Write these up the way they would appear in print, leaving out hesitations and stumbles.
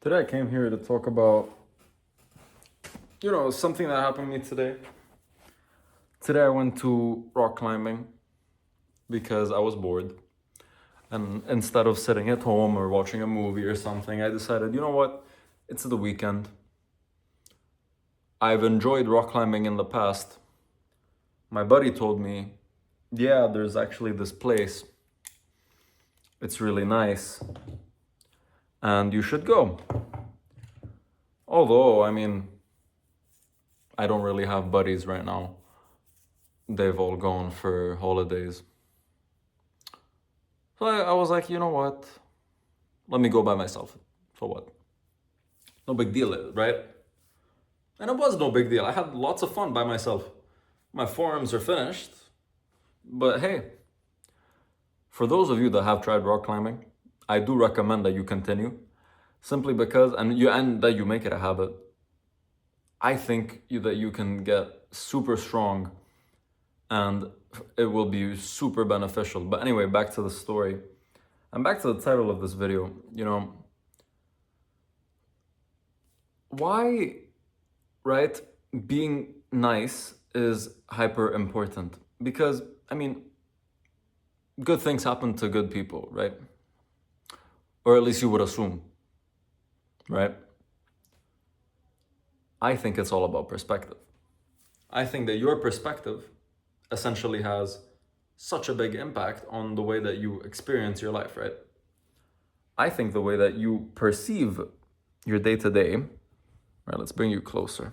Today I came here to talk about, something that happened to me today. Today I went to rock climbing because I was bored. And instead of sitting at home or watching a movie or something, I decided, you know what? It's the weekend. I've enjoyed rock climbing in the past. My buddy told me, yeah, there's actually this place. It's really nice. And you should go. Although, I don't really have buddies right now. They've all gone for holidays. So I was like, you know what? Let me go by myself. So what? No big deal, right? And it was no big deal. I had lots of fun by myself. My forearms are finished. But hey, for those of you that have tried rock climbing, I do recommend that you continue. Simply because, and that you make it a habit. I think that you can get super strong and it will be super beneficial. But anyway, back to the story and back to the title of this video. Why, right, being nice is hyper important? Because, good things happen to good people, right? Or at least you would assume, right? I think it's all about perspective. I think that your perspective essentially has such a big impact on the way that you experience your life, right? I think the way that you perceive your day-to-day, right, let's bring you closer.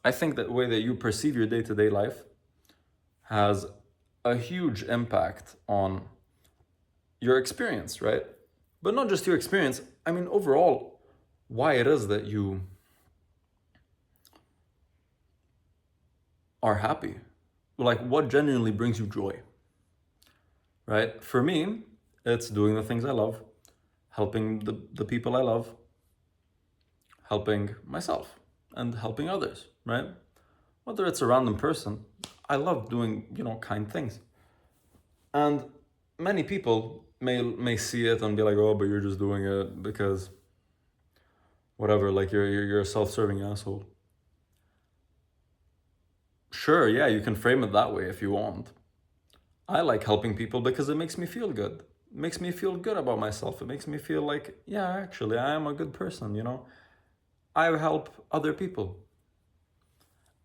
I think that the way that you perceive your day-to-day life has a huge impact on your experience, right? But not just your experience, overall, why it is that you are happy. Like, what genuinely brings you joy, right? For me, it's doing the things I love, helping the people I love, helping myself, and helping others, right? Whether it's a random person, I love doing, kind things. And many people may see it and be like, oh, but you're just doing it because whatever, like you're a self-serving asshole. Sure, yeah, you can frame it that way if you want. I like helping people because it makes me feel good. It makes me feel good about myself. It makes me feel like, yeah, actually, I am a good person, I help other people.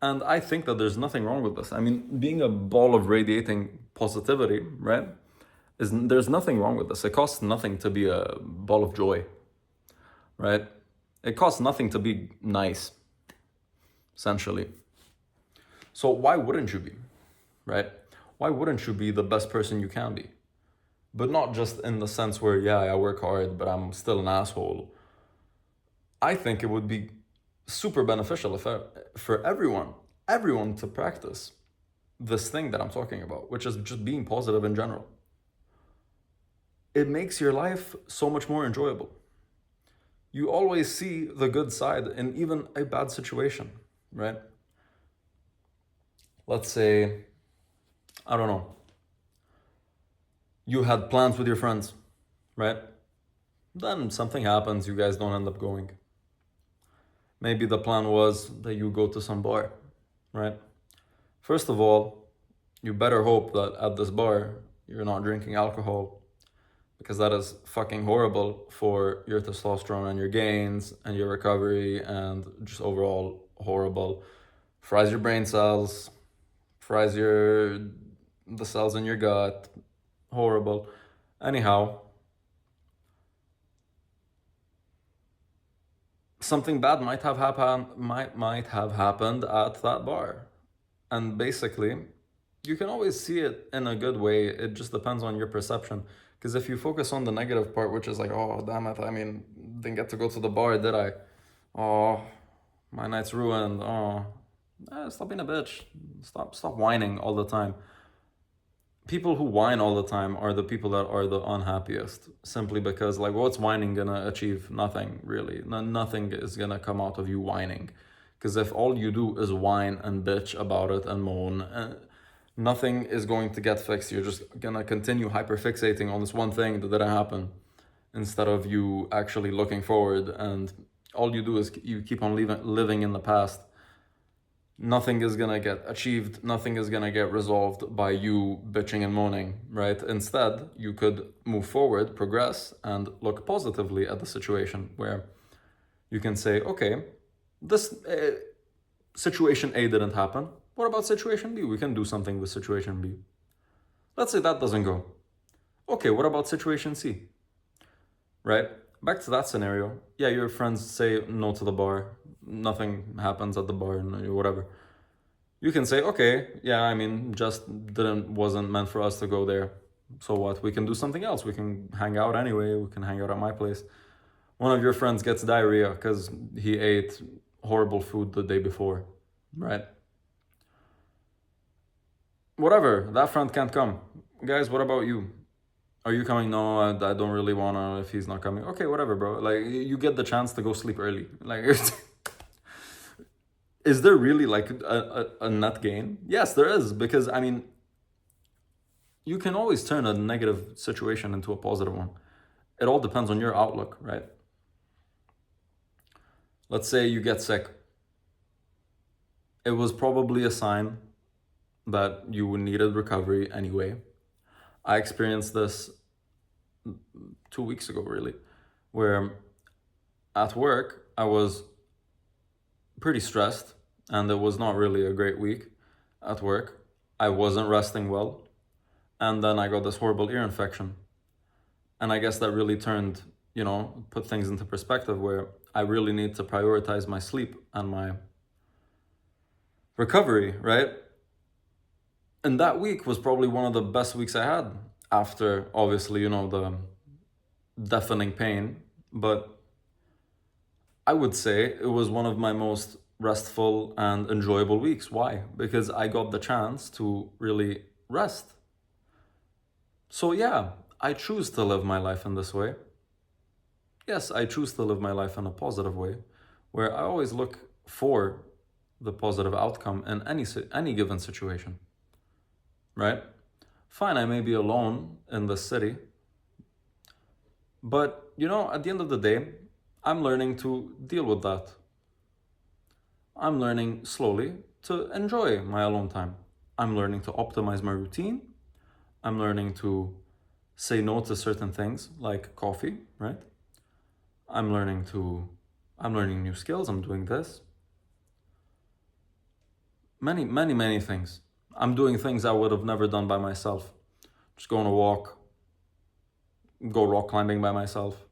And I think that there's nothing wrong with this. Being a ball of radiating positivity, right? There's nothing wrong with this. It costs nothing to be a ball of joy, right? It costs nothing to be nice, essentially. So why wouldn't you be, right? Why wouldn't you be the best person you can be? But not just in the sense where, yeah, I work hard, but I'm still an asshole. I think it would be super beneficial for everyone to practice this thing that I'm talking about, which is just being positive in general. It makes your life so much more enjoyable. You always see the good side in even a bad situation, right? Let's say, I don't know, you had plans with your friends, right? Then something happens, you guys don't end up going. Maybe the plan was that you go to some bar, right? First of all, you better hope that at this bar, you're not drinking alcohol, because that is fucking horrible for your testosterone and your gains and your recovery and just overall horrible. Fries your brain cells, fries the cells in your gut, horrible. Anyhow, something bad might have happened at that bar. And basically, you can always see it in a good way. It just depends on your perception. Because if you focus on the negative part, which is like, oh, damn it, didn't get to go to the bar, did I? Oh, my night's ruined. Oh, stop being a bitch. Stop whining all the time. People who whine all the time are the people that are the unhappiest, simply because, like, what's whining gonna achieve? Nothing, really. Nothing is gonna come out of you whining. Because if all you do is whine and bitch about it and moan, nothing is going to get fixed. You're just gonna continue hyperfixating on this one thing that didn't happen. instead of you actually looking forward, and all you do is you keep on living in the past. Nothing is gonna get achieved, nothing is gonna get resolved by you bitching and moaning, right? Instead, you could move forward, progress, and look positively at the situation, where you can say, okay, this situation A didn't happen. What about situation B? We can do something with situation B. Let's say that doesn't go. Okay, what about situation C? Right? Back to that scenario. Yeah, your friends say no to the bar. Nothing happens at the bar and whatever. You can say, okay, yeah, I mean, just wasn't meant for us to go there. So what? We can do something else. We can hang out anyway. We can hang out at my place. One of your friends gets diarrhea because he ate horrible food the day before, right? Whatever, that friend can't come. Guys, what about you? Are you coming? No, I don't really wanna if he's not coming. Okay, whatever, bro. Like, you get the chance to go sleep early. Like, is there really like a net gain? Yes, there is, because I mean, you can always turn a negative situation into a positive one. It all depends on your outlook, right? Let's say you get sick. It was probably a sign that you needed recovery anyway. I experienced this 2 weeks ago, really, where at work I was pretty stressed and it was not really a great week at work. I wasn't resting well, and then I got this horrible ear infection. And I guess that really turned, put things into perspective, where I really need to prioritize my sleep and my recovery, right? And that week was probably one of the best weeks I had, after obviously, the deafening pain. But I would say it was one of my most restful and enjoyable weeks. Why? Because I got the chance to really rest. So yeah, I choose to live my life in this way. Yes, I choose to live my life in a positive way, where I always look for the positive outcome in any given situation. Right? Fine, I may be alone in the city, but at the end of the day, I'm learning to deal with that. I'm learning slowly to enjoy my alone time. I'm learning to optimize my routine. I'm learning to say no to certain things like coffee, right? I'm learning new skills. I'm doing this. Many, many, many things. I'm doing things I would have never done by myself. Just go on a walk, go rock climbing by myself.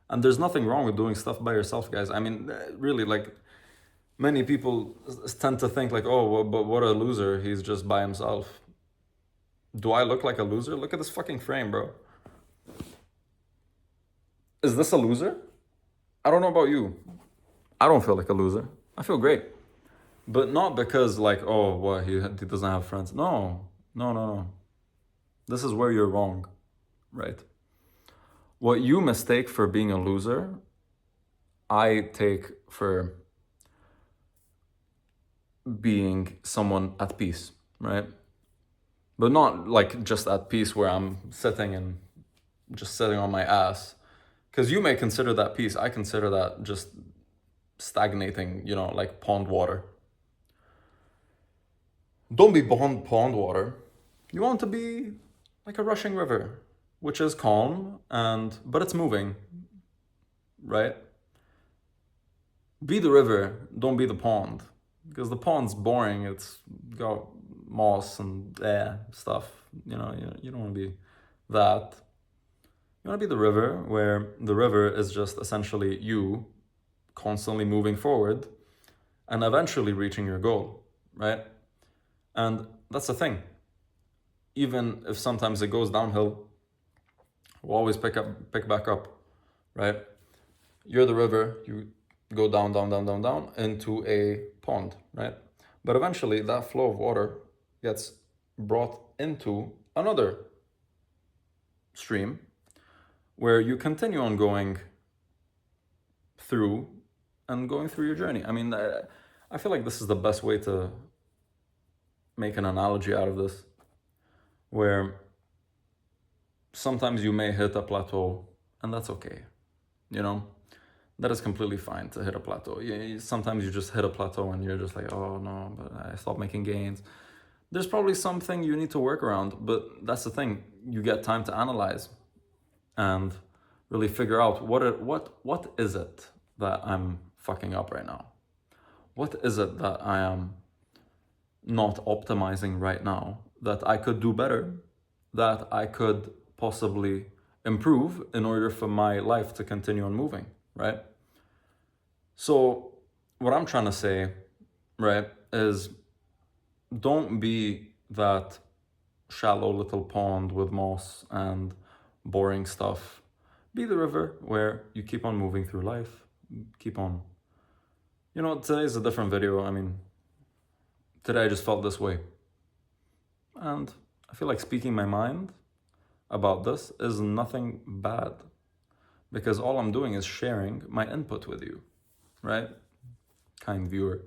And there's nothing wrong with doing stuff by yourself, guys. I mean, really, like, many people tend to think like, oh, well, but what a loser, he's just by himself. Do I look like a loser? Look at this fucking frame, bro. Is this a loser? I don't know about you. I don't feel like a loser. I feel great. But not because like, oh, what, he doesn't have friends. No. This is where you're wrong, right? What you mistake for being a loser, I take for being someone at peace, right? But not like just at peace where I'm sitting on my ass. Because you may consider that peace. I consider that just stagnating, like pond water. Don't be pond water. You want to be like a rushing river, which is calm but it's moving, right? Be the river, don't be the pond. Because the pond's boring, it's got moss and stuff. You don't want to be that. You want to be the river, where the river is just essentially you constantly moving forward and eventually reaching your goal, right? And that's the thing. Even if sometimes it goes downhill, we'll always pick back up, right? You're the river, you go down into a pond, right? But eventually that flow of water gets brought into another stream, where you continue on going through your journey. I mean, I feel like this is the best way to make an analogy out of this, where sometimes you may hit a plateau And that's okay, you know? That is completely fine to hit a plateau. Sometimes you just hit a plateau and you're just like, oh no, but I stopped making gains. There's probably something you need to work around, but that's the thing. You get time to analyze and really figure out what is it that I'm fucking up right now? What is it that I am not optimizing right now that I could do better, that I could possibly improve in order for my life to continue on moving, right? So what I'm trying to say, right, is don't be that shallow little pond with moss and boring stuff. Be the river where you keep on moving through life, keep on. Today's a different video. I mean, today I just felt this way. And I feel like speaking my mind about this is nothing bad, because all I'm doing is sharing my input with you, right? Kind viewer.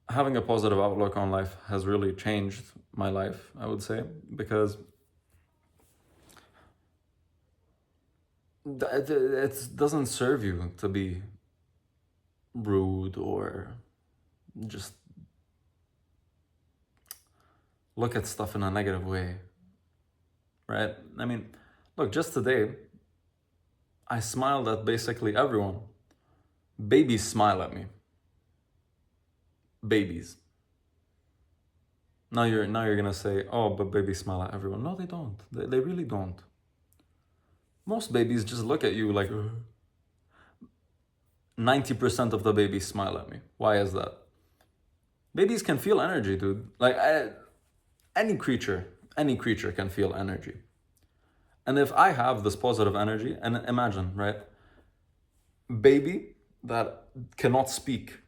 Having a positive outlook on life has really changed my life, I would say, because it doesn't serve you to be rude or just look at stuff in a negative way, right? I mean, look, just today, I smiled at basically everyone. Babies smile at me. Babies. Now you're gonna say, oh, but babies smile at everyone. No, they don't. They really don't. Most babies just look at you like, 90% of the babies smile at me. Why is that? Babies can feel energy, dude. Like, any creature can feel energy. And if I have this positive energy, and imagine, right? Baby that cannot speak,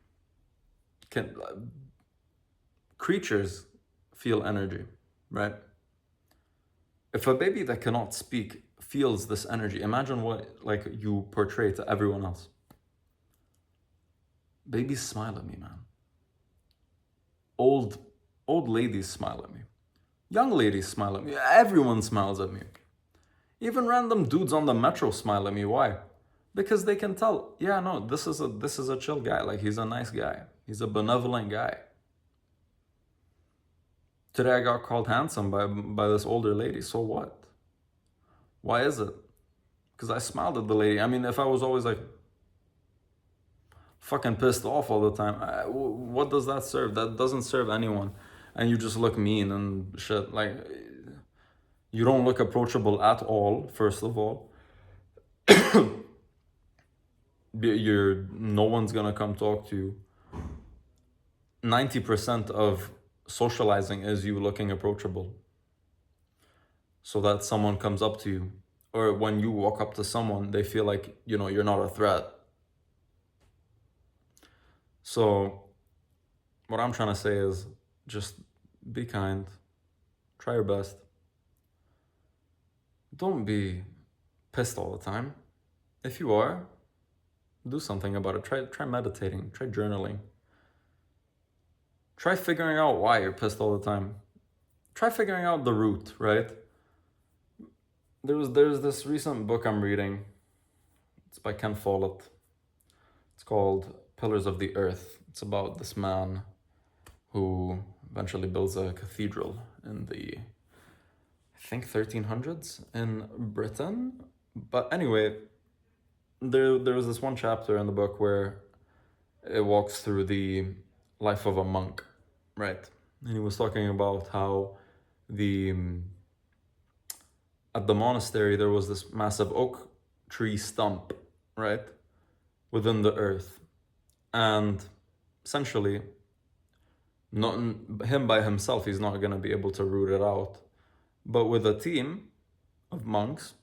creatures feel energy, right? If a baby that cannot speak feels this energy, imagine what like you portray to everyone else. Babies smile at me, man. Old ladies smile at me. Young ladies smile at me. Everyone smiles at me. Even random dudes on the metro smile at me. Why? Because they can tell, yeah, no, this is a chill guy. Like, he's a nice guy. He's a benevolent guy. Today I got called handsome by this older lady. So what? Why is it? Because I smiled at the lady. I mean, if I was always like fucking pissed off all the time, what does that serve? That doesn't serve anyone. And you just look mean and shit. Like, you don't look approachable at all, first of all. No one's gonna come talk to you. 90% of socializing is you looking approachable, so that someone comes up to you, or when you walk up to someone, they feel like, you're not a threat. So what I'm trying to say is just be kind, try your best. Don't be pissed all the time. If you are, do something about it. Try meditating, try journaling. Try figuring out why you're pissed all the time. Try figuring out the root, right? There's this recent book I'm reading. It's by Ken Follett. It's called Pillars of the Earth. It's about this man who eventually builds a cathedral in the, I think, 1300s in Britain. But anyway, there was this one chapter in the book where it walks through the life of a monk, right? And he was talking about how at the monastery there was this massive oak tree stump, right, within the earth, and essentially, not him by himself, he's not going to be able to root it out, but with a team of monks,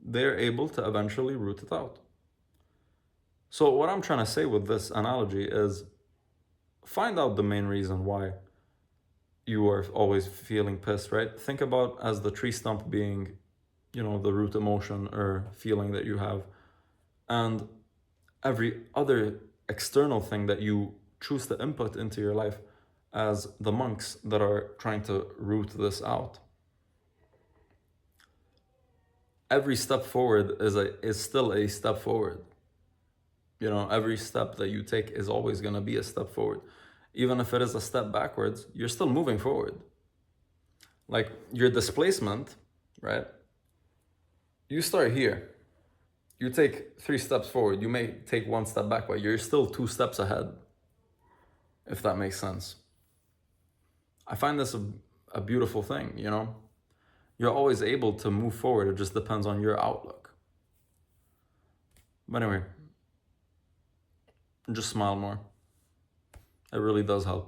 they're able to eventually root it out. So what I'm trying to say with this analogy is, find out the main reason why you are always feeling pissed, right? Think about as the tree stump being, the root emotion or feeling that you have. And every other external thing that you choose to input into your life as the monks that are trying to root this out. every step forward is still a step forward. You know, every step that you take is always going to be a step forward. Even if it is a step backwards, you're still moving forward. Like your displacement, right? You start here. You take 3 steps forward. You may take 1 step back, but you're still 2 steps ahead, if that makes sense. I find this a beautiful thing, you know? You're always able to move forward. It just depends on your outlook. But anyway, just smile more. It really does help.